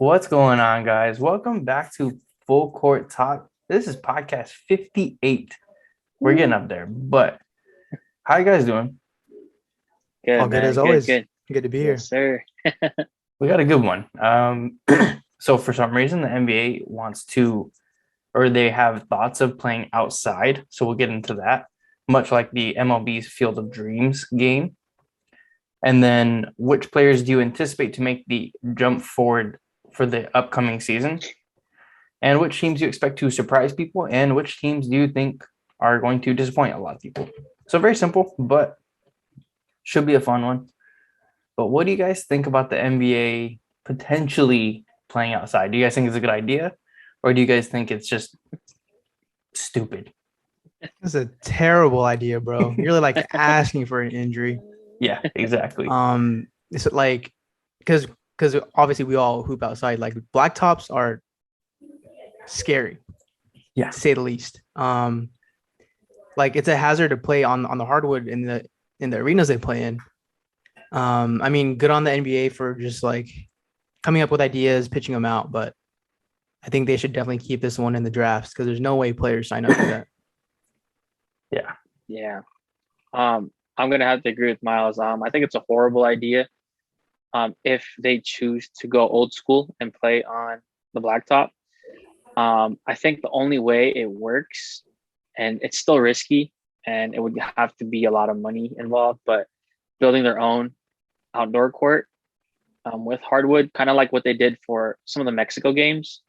What's going on, guys? Welcome back to Full Court Talk. This is podcast 58. We're getting up there, but how you guys doing? All Good, good as man. Good, always. good. Good to be Yes, here. sir. We got a good one. So for some reason, the NBA wants to, or they have thoughts of playing outside. So we'll get into that, much like the MLB's Field of Dreams game. And then, which players do you anticipate to make the jump forward for the upcoming season? And which teams do you expect to surprise people? And which teams do you think are going to disappoint a lot of people? So very simple, but should be a fun one. But what do you guys think about the NBA potentially playing outside? Do you guys think it's a good idea? Or do you guys think it's just stupid? That's a terrible idea, bro. You're like asking for an injury. Yeah, exactly. It's like because obviously we all hoop outside. Like blacktops are scary, Yeah. to say the least. Like it's a hazard to play on the hardwood in the arenas they play in. I mean, good on the NBA for just like coming up with ideas, pitching them out, but I think they should definitely keep this one in the drafts because there's no way players sign up for that. Yeah. Yeah. I'm gonna have to agree with Miles. I think it's a horrible idea. If they choose to go old school and play on the blacktop. I think the only way it works, and it's still risky, and it would have to be a lot of money involved, but building their own outdoor court with hardwood, kind of like what they did for some of the Mexico games.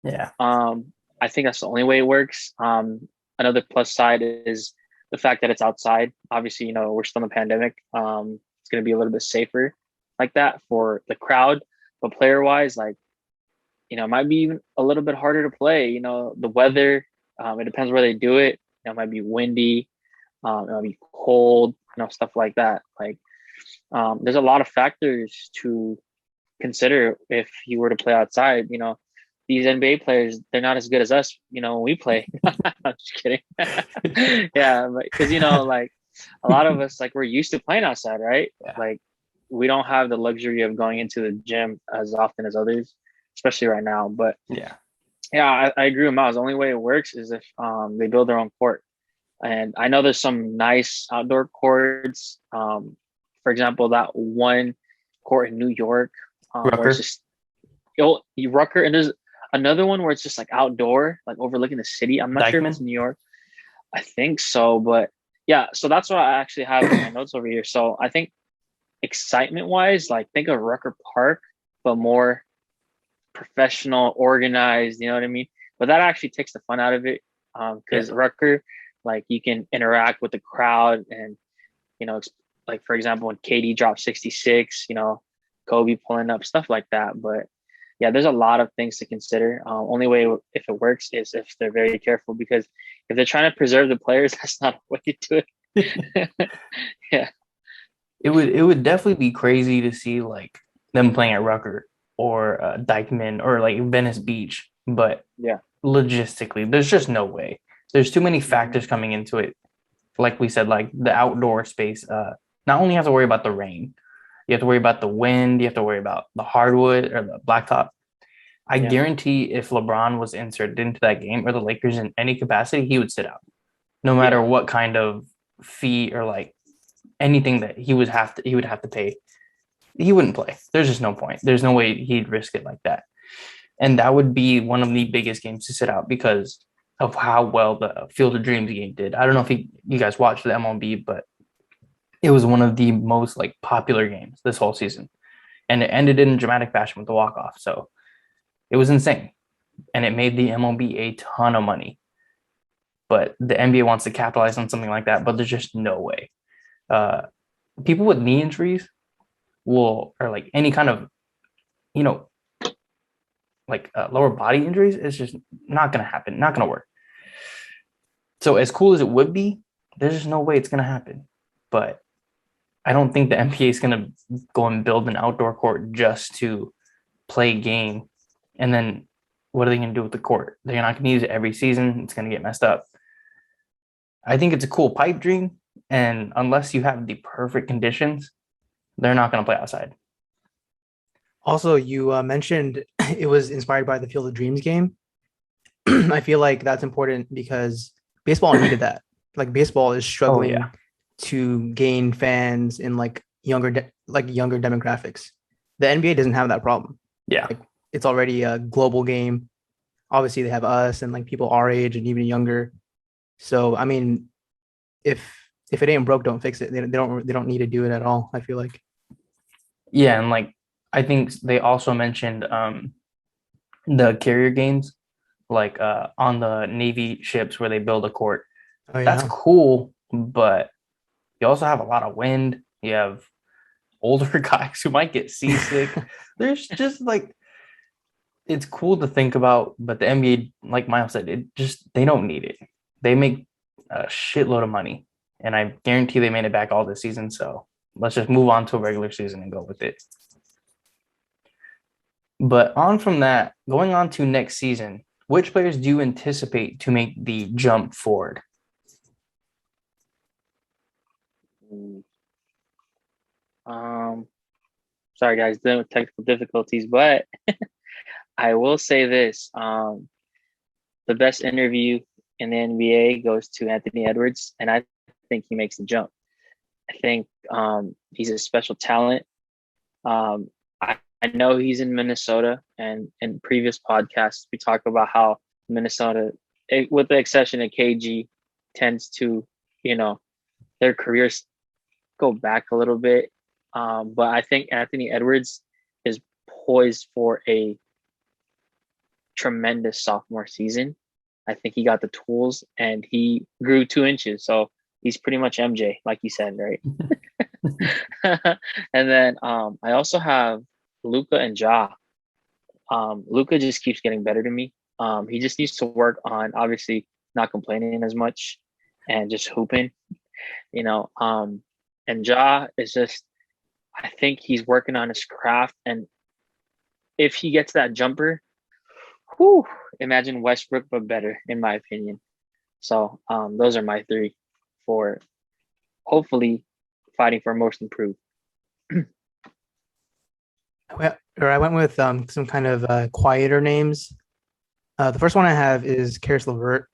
Yeah. I think that's the only way it works. Another plus side is the fact that it's outside. Obviously, we're still in the pandemic. It's going to be a little bit safer like that for the crowd, but player wise, like, it might be even a little bit harder to play. The weather, it depends where they do it. It might be windy, it might be cold, stuff like that. Like, there's a lot of factors to consider if you were to play outside. These NBA players, they're not as good as us, when we play. I'm just kidding. Yeah, because like a lot of us, like, we're used to playing outside, right? Yeah. Like, we don't have the luxury of going into the gym as often as others, especially right now. But Yeah. I agree with Miles. The only way it works is if they build their own court. And I know there's some nice outdoor courts. For example, that one court in New York, where it's Rucker. just Rucker, and there's another one where it's just like outdoor, like overlooking the city. I'm not sure if it's Dykeman. New York. I think so, but yeah. So that's what I actually have in my notes over here. So I think excitement wise, like, think of Rucker Park, but more professional, organized. You know what I mean? But that actually takes the fun out of it, because Rucker, like, you can interact with the crowd, and like, for example, when KD dropped 66, Kobe pulling up, stuff like that. But yeah, there's a lot of things to consider. Only way if it works is if they're very careful, because if they're trying to preserve the players, that's not a way to do it. Yeah. It would definitely be crazy to see like them playing at Rucker or Dykeman or like Venice Beach, but Yeah. logistically, there's just no way. There's too many factors coming into it. Like we said, like the outdoor space. Not only have to worry about the rain, you have to worry about the wind. You have to worry about the hardwood or the blacktop. I Yeah. guarantee if LeBron was inserted into that game or the Lakers in any capacity, he would sit out, no matter what kind of fee or like anything that he would have to pay. He wouldn't play. There's just no point. There's no way he'd risk it like that. And that would be one of the biggest games to sit out because of how well the Field of Dreams game did. I don't know if you guys watched the MLB, but it was one of the most like popular games this whole season. And it ended in dramatic fashion with the walk-off. So it was insane. And it made the MLB a ton of money. But the NBA wants to capitalize on something like that, but there's just no way. Uh, People with knee injuries or like any kind of, you know, like lower body injuries, it's just not going to happen, not going to work. So as cool as it would be, there's just no way it's going to happen. But I don't think the NBA is going to go and build an outdoor court just to play a game. And then what are they going to do with the court? They're not going to use it every season. It's going to get messed up. I think it's a cool pipe dream. And unless you have the perfect conditions, they're not going to play outside. Also, you mentioned it was inspired by the Field of Dreams game. I feel like that's important because baseball needed that. Like baseball is Oh yeah. struggling to gain fans in like younger demographics. The NBA doesn't have that problem. Yeah. Like it's already a global game. Obviously, they have us and like people our age and even younger. So I mean, if it ain't broke, don't fix it. They don't need to do it at all. I feel like. Yeah, and like I think they also mentioned the carrier games, like on the Navy ships where they build a court. Oh That's yeah. cool, but you also have a lot of wind. You have older guys who might get seasick. There's just like it's cool to think about, but the NBA, like Miles said, they don't need it. They make a shitload of money, and I guarantee they made it back all this season. So let's just move on to a regular season and go with it. But on from that, going on to next season, which players do you anticipate to make the jump forward? Um, Sorry guys, dealing with technical difficulties, but I will say this: the best interview in the NBA goes to Anthony Edwards, and I think he makes the jump. I think he's a special talent. I know he's in Minnesota, and in previous podcasts we talk about how Minnesota, with the exception of KG, tends to, you know, their careers go back a little bit. But I think Anthony Edwards is poised for a tremendous sophomore season. I think he got the tools and he grew 2 inches. So he's pretty much MJ, like you said, right? And then I also have Luca and Ja. Luca just keeps getting better to me. He just needs to work on obviously not complaining as much and just hooping, you know. And Ja is just, I think he's working on his craft. And if he gets that jumper, whew, imagine Westbrook, but better, in my opinion. So those are my three for hopefully fighting for most improved. I went with some kind of quieter names. The first one I have is Karis LeVert.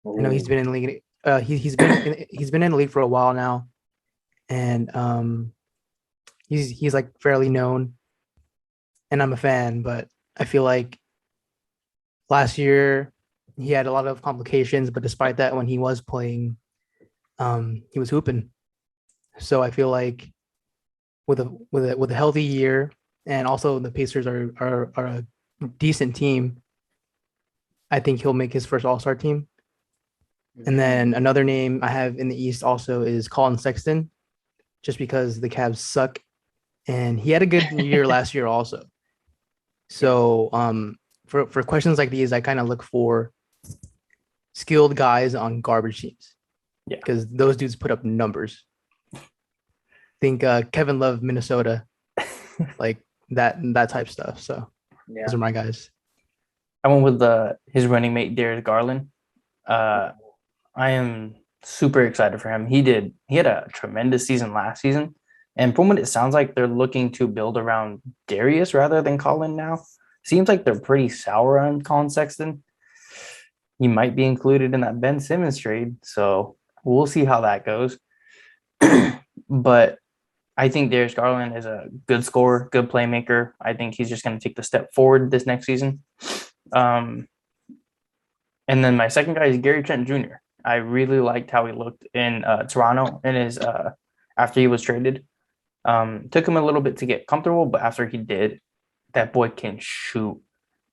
I know he's Ooh. been in the league. He's been in the league for a while now, and he's like fairly known, and I'm a fan. But I feel like last year he had a lot of complications, but despite that, when he was playing, he was hooping. So I feel like with a healthy year, and also the Pacers are a decent team. I think he'll make his first All Star team. And then another name I have in the East also is Colin Sexton, just because the Cavs suck, and he had a good year last year also. So for questions like these, I kind of look for skilled guys on garbage teams. Yeah. Because those dudes put up numbers. Think Kevin Love, Minnesota, like that type stuff. So Yeah. those are my guys. I went with his running mate Darius Garland. I am super excited for him. He had a tremendous season last season, and from what it sounds like, they're looking to build around Darius rather than Colin now. Seems like they're pretty sour on Colin Sexton. He might be included in that Ben Simmons trade, so we'll see how that goes. But I think Darius Garland is a good scorer, good playmaker. I think he's just going to take the step forward this next season. And then my second guy is Gary Trent Jr. I really liked how he looked in Toronto in his after he was traded. Took him a little bit to get comfortable, but after he did, that boy can shoot.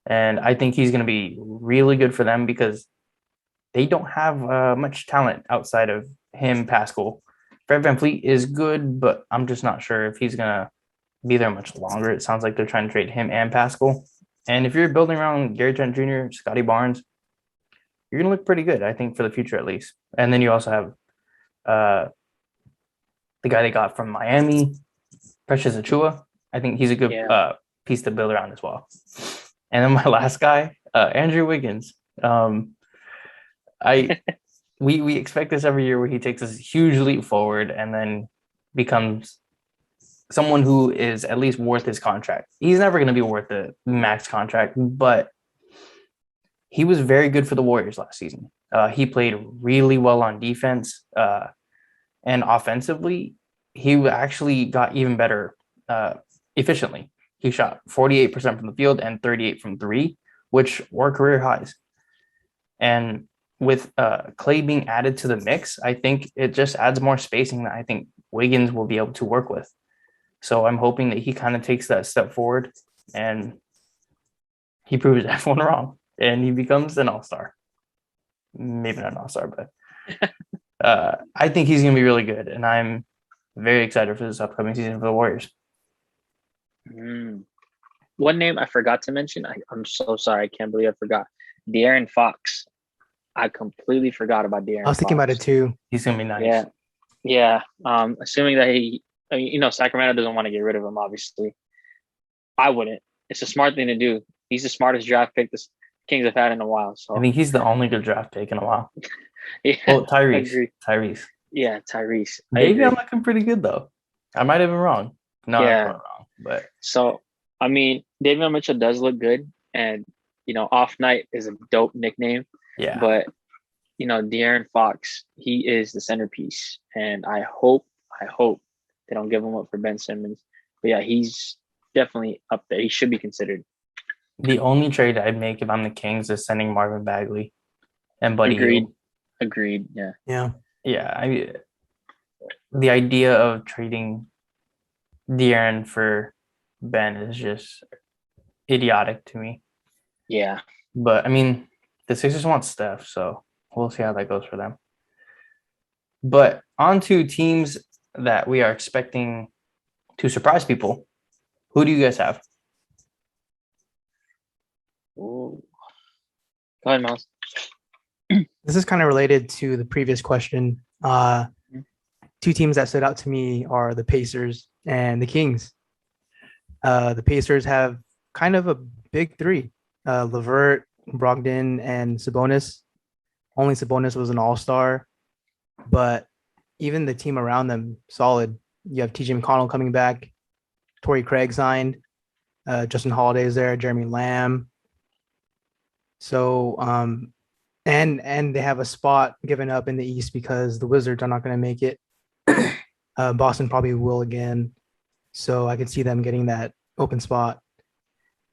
And I think he's going to be really good for them because they don't have much talent outside of him, Pascal. Fred VanVleet is good, but I'm just not sure if he's going to be there much longer. It sounds like they're trying to trade him and Pascal. And if you're building around Gary Trent Jr., Scotty Barnes, you're going to look pretty good, I think, for the future at least. And then you also have the guy they got from Miami, Precious Achua. I think he's a good piece to build around as well. And then my last guy, Andrew Wiggins. We expect this every year where he takes this huge leap forward and then becomes someone who is at least worth his contract. He's never going to be worth the max contract, but he was very good for the Warriors last season. He played really well on defense, and offensively, he actually got even better efficiently. He shot 48% from the field and 38 from three, which were career highs. And with Clay being added to the mix, I think it just adds more spacing that I think Wiggins will be able to work with. So I'm hoping that he kind of takes that step forward and he proves everyone wrong and he becomes an all-star. Maybe not an all-star, but I think he's going to be really good. And I'm very excited for this upcoming season for the Warriors. One name I forgot to mention. I'm so sorry. I can't believe I forgot. De'Aaron Fox. I completely forgot about De'Aaron I was thinking Fox. about it too. He's going to be nice. Yeah. Assuming that Sacramento doesn't want to get rid of him, obviously. I wouldn't. It's a smart thing to do. He's the smartest draft pick the Kings have had in a while. So I think he's the only good draft pick in a while. yeah, well, Tyrese. Yeah, Tyrese. Maybe I'm looking pretty good though. I might have been wrong. No, yeah. I'm wrong. But so I mean, Davion Mitchell does look good, and Off Night is a dope nickname. Yeah. But De'Aaron Fox, he is the centerpiece, and I hope they don't give him up for Ben Simmons. But yeah, he's definitely up there. He should be considered. The only trade I'd make if I'm the Kings is sending Marvin Bagley and Buddy Hield. Agreed. Yeah. The idea of trading De'Aaron for Ben is just idiotic to me. Yeah. But I mean, the Sixers want Steph, so we'll see how that goes for them. But on to teams that we are expecting to surprise people. Who do you guys have? Ooh. Go ahead, Myles. This is kind of related to the previous question. Two teams that stood out to me are the Pacers and the Kings. The Pacers have kind of a big three: LeVert, Brogdon, and Sabonis. Only Sabonis was an all-star, but even the team around them, solid. You have TJ McConnell coming back, Torrey Craig signed, Justin Holiday is there, Jeremy Lamb. So, and they have a spot given up in the East because the Wizards are not going to make it. Boston probably will again. So I could see them getting that open spot.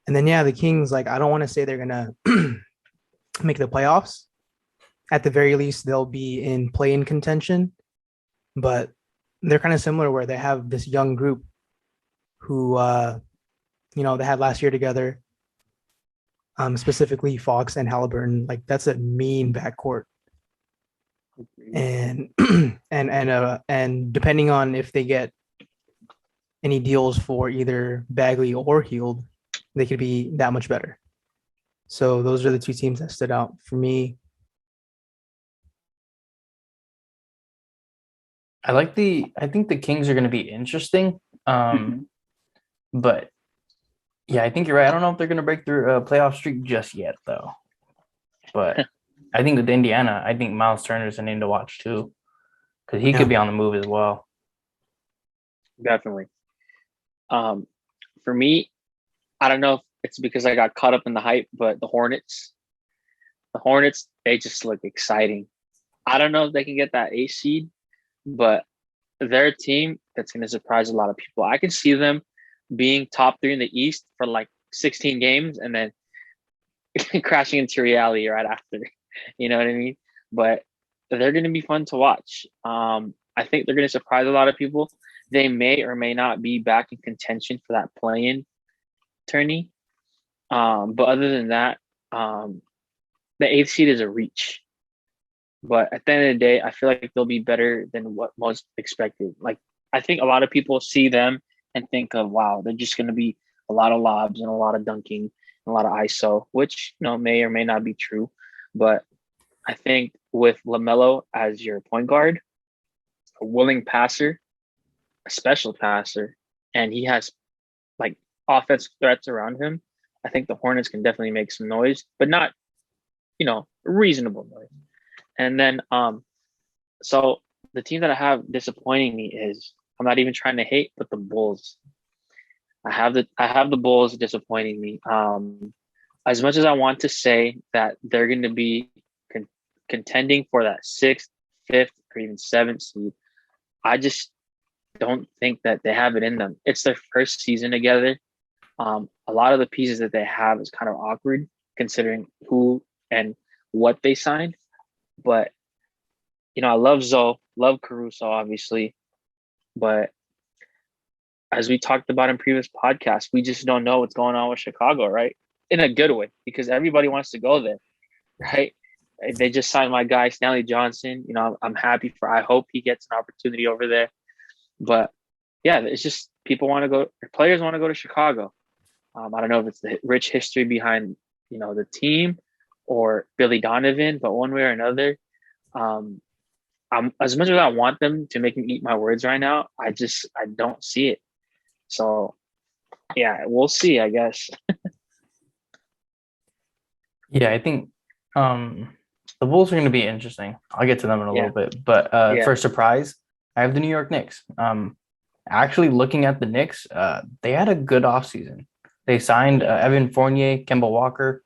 And then, the Kings, I don't want to say they're going to make the playoffs. At the very least, they'll be in play-in contention. But they're kind of similar where they have this young group who, they had last year together. Specifically Fox and Halliburton. That's a mean backcourt. And and depending on if they get any deals for either Bagley or Hield, they could be that much better. So those are the two teams that stood out for me. I think the Kings are going to be interesting. But yeah, I think you're right. I don't know if they're going to break through a playoff streak just yet, though. But I think with Indiana, I think Myles Turner is a name to watch too, because he could be on the move as well. Definitely. For me, I don't know if it's because I got caught up in the hype, but the Hornets, they just look exciting. I don't know if they can get that 8 seed, but they're a team that's going to surprise a lot of people. I can see them being top 3 in the East for 16 games and then crashing into reality right after. You know what I mean? But they're going to be fun to watch. I think they're going to surprise a lot of people. They may or may not be back in contention for that play-in tourney. But other than that, the 8th seed is a reach. But at the end of the day, I feel like they'll be better than what most expected. I think a lot of people see them and think of, wow, they're just going to be a lot of lobs and a lot of dunking and a lot of ISO, which may or may not be true. But I think with LaMelo as your point guard, a willing passer, a special passer, and he has offense threats around him, I think the Hornets can definitely make some noise, but not, reasonable noise. And then, so the team that I have disappointing me is I'm not even trying to hate, but the Bulls. I have the Bulls disappointing me. As much as I want to say that they're going to be contending for that sixth, fifth, or even seventh seed, I just don't think that they have it in them. It's their first season together. A lot of the pieces that they have is kind of awkward considering who and what they signed. But I love Zoe, love Caruso, obviously, but as we talked about in previous podcasts, we just don't know what's going on with Chicago, right? In a good way, because everybody wants to go there, right? They just signed my guy Stanley Johnson. I'm happy for. I hope he gets an opportunity over there. But yeah, it's just people want to go. Players want to go to Chicago. I don't know if it's the rich history behind the team or Billy Donovan, but one way or another, as much as I want them to make me eat my words right now, I don't see it. So yeah, we'll see, I guess. Yeah, I think the Bulls are going to be interesting. I'll get to them in a little bit, but for a surprise, I have the New York Knicks. Actually, looking at the Knicks, they had a good offseason. They signed Evan Fournier, Kemba Walker,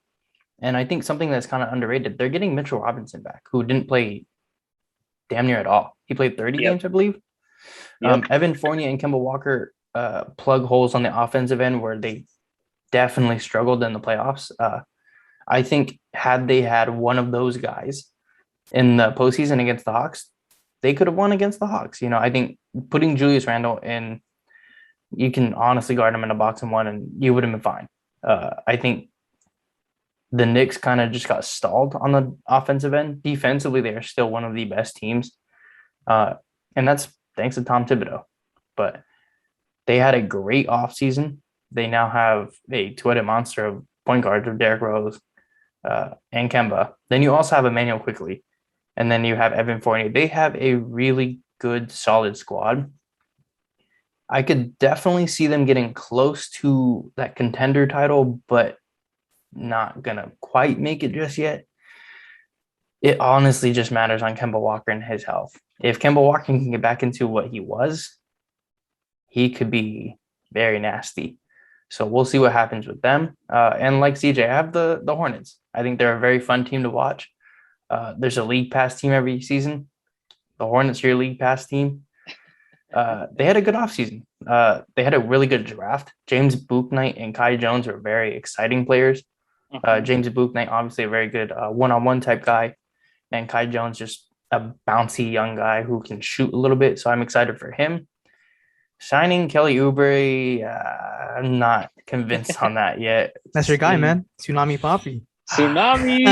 and I think something that's kind of underrated, they're getting Mitchell Robinson back, who didn't play damn near at all. He played 30 games, I believe. Evan Fournier and Kemba Walker plug holes on the offensive end where they definitely struggled in the playoffs. I think had they had one of those guys in the postseason against the Hawks, they could have won against the Hawks. I think putting Julius Randle in, you can honestly guard him in a box and one, and you would have been fine. I think the Knicks kind of just got stalled on the offensive end. Defensively, they are still one of the best teams. And that's thanks to Tom Thibodeau. But they had a great offseason. They now have a two-headed monster of point guards of Derrick Rose and Kemba. Then you also have Emmanuel Quickley. And then you have Evan Fournier. They have a really good, solid squad. I could definitely see them getting close to that contender title, but not going to quite make it just yet. It honestly just matters on Kemba Walker and his health. If Kemba Walker can get back into what he was, he could be very nasty. So we'll see what happens with them. And like CJ, I have the Hornets. I think they're a very fun team to watch. There's a league pass team every season. The Hornets are your league pass team. They had a good offseason. They had a really good draft. James Bouknight and Kai Jones are very exciting players. James Bouknight, obviously a very good one-on-one type guy. And Kai Jones, just a bouncy young guy who can shoot a little bit. So I'm excited for him. Signing Kelly Oubre, I'm not convinced on that yet. That's your guy, man. Tsunami Papi. Tsunami.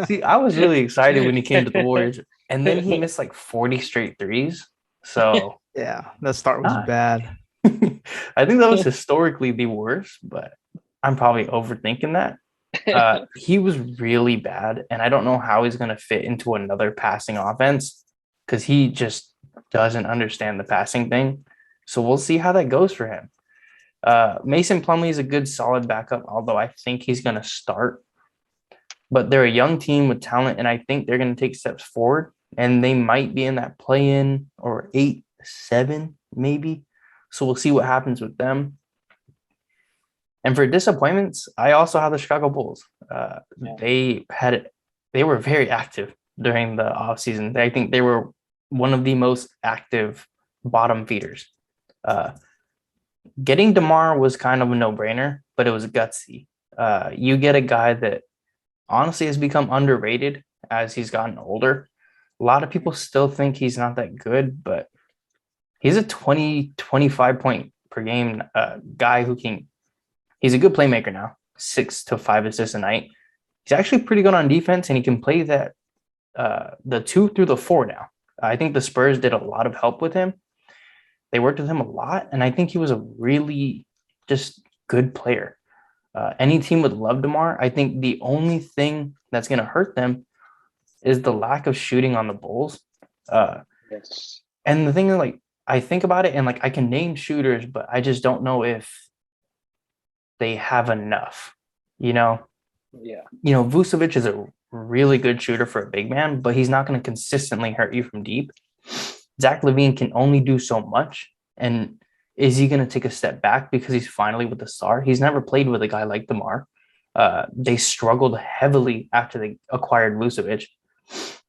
See, I was really excited when he came to the Warriors, and then he missed like 40 straight threes. So yeah, the start was bad. I think that was historically the worst, but I'm probably overthinking that. He was really bad, and I don't know how he's going to fit into another passing offense because he just doesn't understand the passing thing. So we'll see how that goes for him. Mason Plumlee is a good, solid backup, although I think he's going to start. But they're a young team with talent, and I think they're going to take steps forward, and they might be in that play-in or 8-7 maybe. So we'll see what happens with them. And for disappointments, I also have the Chicago Bulls. They were very active during the offseason. I think they were one of the most active bottom feeders. Getting DeMar was kind of a no-brainer, but it was gutsy. You get a guy that honestly has become underrated as he's gotten older. A lot of people still think he's not that good, but he's a 25 point per game guy who can. He's a good playmaker now, 6 to 5 assists a night. He's actually pretty good on defense, and he can play that the 2 through the 4 now. I think the Spurs did a lot of help with him. They worked with him a lot, and I think he was a really just good player. Any team would love DeMar. I think the only thing that's going to hurt them is the lack of shooting on the Bulls. Yes. And the thing is, like, I think about it, and like I can name shooters, but I just don't know if they have enough. Yeah. Vucevic is a really good shooter for a big man, but he's not going to consistently hurt you from deep. Zach LaVine can only do so much. And is he going to take a step back because he's finally with the star? He's never played with a guy like DeMar. They struggled heavily after they acquired Vucevic.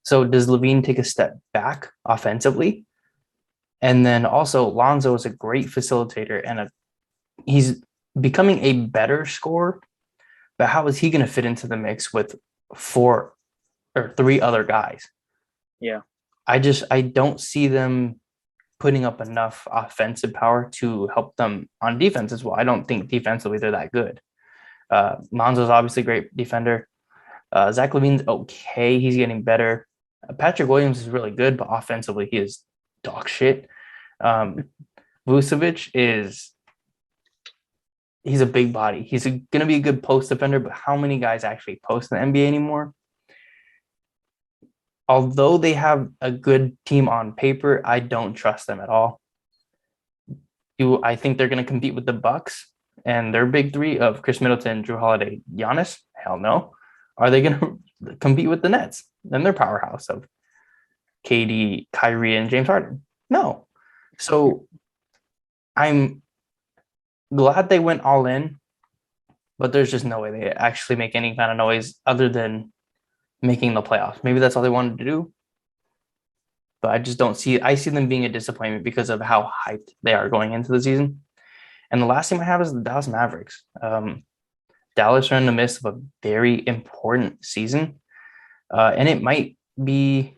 So does LaVine take a step back offensively? And then also Lonzo is a great facilitator and he's becoming a better scorer. But how is he going to fit into the mix with 4 or 3 other guys? Yeah. I don't see them putting up enough offensive power to help them on defense as well. I don't think defensively they're that good. Lonzo's obviously a great defender. Zach LaVine's okay. He's getting better. Patrick Williams is really good, but offensively he is dog shit. Vucevic he's a big body. He's going to be a good post defender, but how many guys actually post in the NBA anymore? Although they have a good team on paper, I don't trust them at all. I think they're going to compete with the Bucks and their big 3 of Chris Middleton, Jrue Holiday, Giannis. Hell no. Are they going to compete with the Nets and their powerhouse of KD, Kyrie, and James Harden? No. So I'm glad they went all in, but there's just no way they actually make any kind of noise other than making the playoffs. Maybe that's all they wanted to do. But I just don't see I see them being a disappointment because of how hyped they are going into the season. And the last team I have is the Dallas Mavericks. Dallas are in the midst of a very important season. And it might be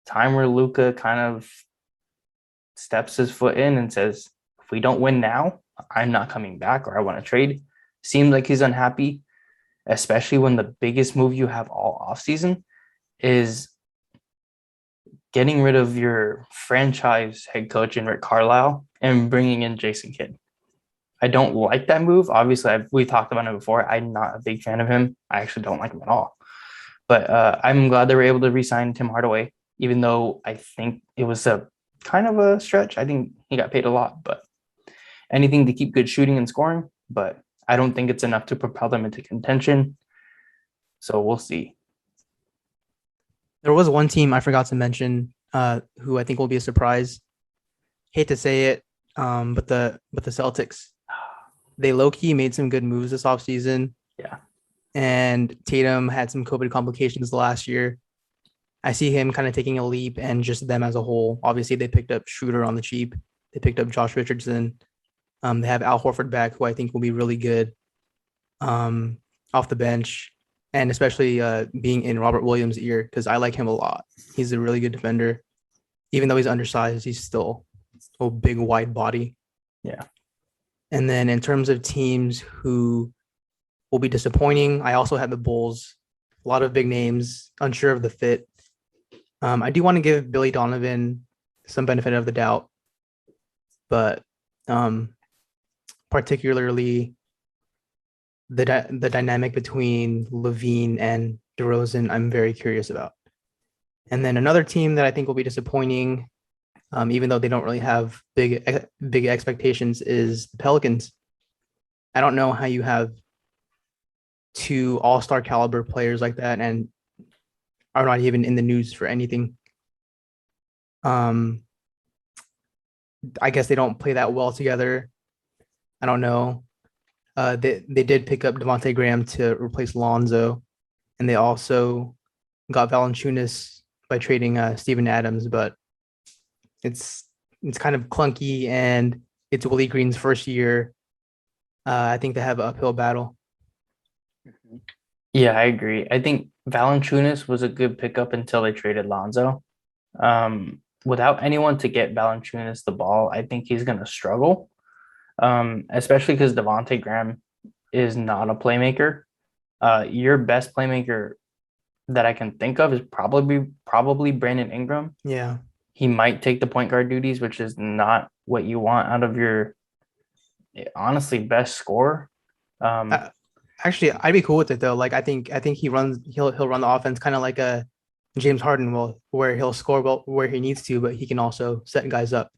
time where Luka kind of steps his foot in and says, if we don't win now, I'm not coming back or I want to trade. Seems like he's unhappy, especially when the biggest move you have all offseason is getting rid of your franchise head coach in Rick Carlisle and bringing in Jason Kidd. I don't like that move. Obviously, we talked about it before. I'm not a big fan of him. I actually don't like him at all. But I'm glad they were able to re-sign Tim Hardaway, even though I think it was a kind of a stretch. I think he got paid a lot, but anything to keep good shooting and scoring. But I don't think it's enough to propel them into contention. So we'll see. There was one team I forgot to mention who I think will be a surprise. Hate to say it, but the Celtics. They low-key made some good moves this offseason. Yeah. And Tatum had some COVID complications last year. I see him kind of taking a leap and just them as a whole. Obviously, they picked up Schroeder on the cheap. They picked up Josh Richardson. They have Al Horford back, who I think will be really good off the bench. And especially being in Robert Williams' ear, because I like him a lot. He's a really good defender. Even though he's undersized, he's still a big, wide body. Yeah. And then in terms of teams who will be disappointing, I also have the Bulls. A lot of big names, unsure of the fit. I do want to give Billy Donovan some benefit of the doubt, but particularly the dynamic between LaVine and DeRozan, I'm very curious about. And then another team that I think will be disappointing, even though they don't really have big expectations, is the Pelicans. I don't know how you have 2 all-star caliber players like that and are not even in the news for anything. I guess they don't play that well together. I don't know. They did pick up Devontae Graham to replace Lonzo, and they also got Valanciunas by trading Steven Adams, but it's kind of clunky, and it's Willie Green's first year. I think they have an uphill battle. Yeah, I agree. I think Valanciunas was a good pickup until they traded Lonzo. Without anyone to get Valanciunas the ball, I think he's going to struggle, especially because Devontae Graham is not a playmaker. Your best playmaker that I can think of is probably Brandon Ingram. Yeah. He might take the point guard duties, which is not what you want out of your honestly best scorer. Actually, I'd be cool with it though. Like I think he'll run the offense kind of like a James Harden will, where he'll score well where he needs to, but he can also set guys up.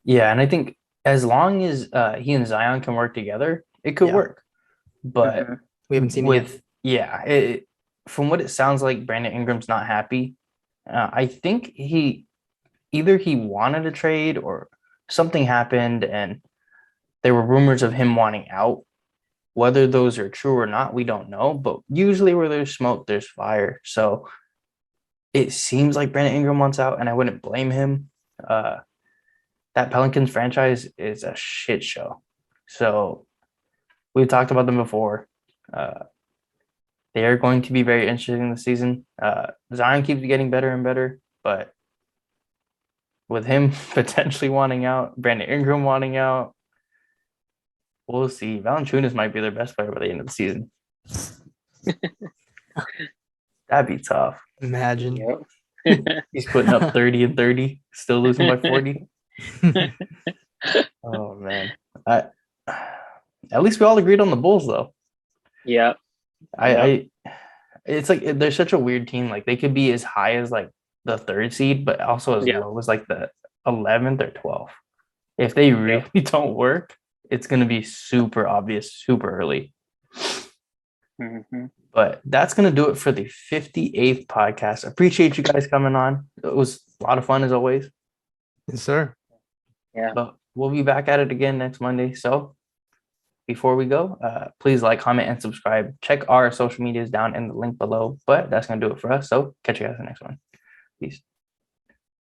Yeah, and I think as long as he and Zion can work together, it could work. But we haven't seen it yet. From what it sounds like, Brandon Ingram's not happy. I think he either he wanted a trade or something happened and there were rumors of him wanting out. Whether those are true or not, we don't know. But usually where there's smoke, there's fire. So it seems like Brandon Ingram wants out, and I wouldn't blame him. That Pelicans franchise is a shit show. So we've talked about them before. They are going to be very interesting this season. Zion keeps getting better and better, but with him potentially wanting out, Brandon Ingram wanting out, we'll see. Valanciunas might be their best player by the end of the season. That'd be tough. Imagine. Yep. He's putting up 30 and 30, still losing by 40. Oh, man. At least we all agreed on the Bulls, though. Yeah. It's like they're such a weird team. Like they could be as high as like the 3rd seed, but also as low as like the 11th or 12th. If they really don't work, it's going to be super obvious, super early. Mm-hmm. But that's going to do it for the 58th podcast. Appreciate you guys coming on. It was a lot of fun as always. Yes, sir. Yeah. But we'll be back at it again next Monday. So before we go, please like, comment, and subscribe. Check our social medias down in the link below. But that's going to do it for us. So catch you guys in the next one. Peace.